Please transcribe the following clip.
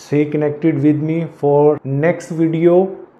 Stay connected with me for next video۔